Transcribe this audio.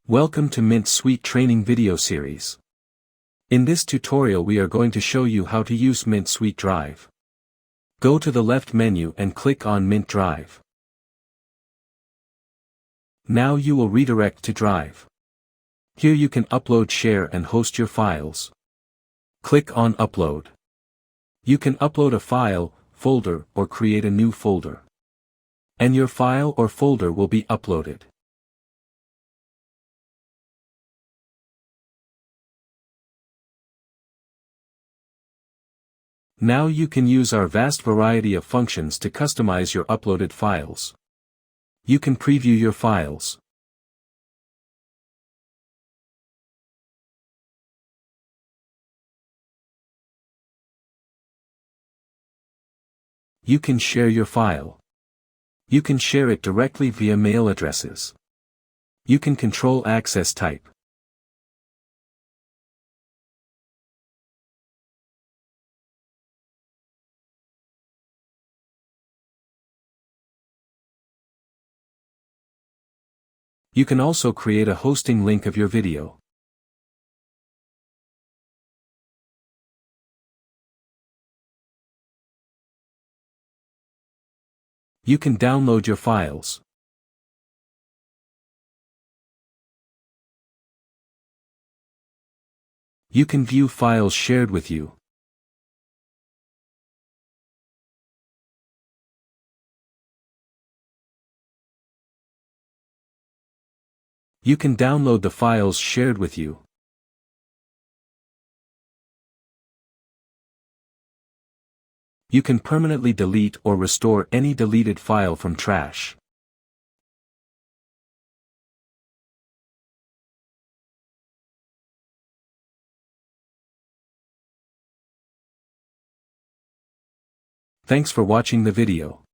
Welcome to Mint Suite training video series. In this tutorial we are going to show you how to use Mint Suite Drive. Go to the left menu and click on Mint Drive. Now you will redirect to Drive. Here you can upload, share and host your files. Click on Upload. You can upload a file, folder or create a new folder. And your file or folder will be uploaded. Now you can use our vast variety of functions to customize your uploaded files. You can preview your files. You can share your file. You can share it directly via mail addresses. You can control access type. You can also create a hosting link of your video. You can download your files. You can view files shared with you. You can download the files shared with you. You can permanently delete or restore any deleted file from trash. Thanks for watching the video.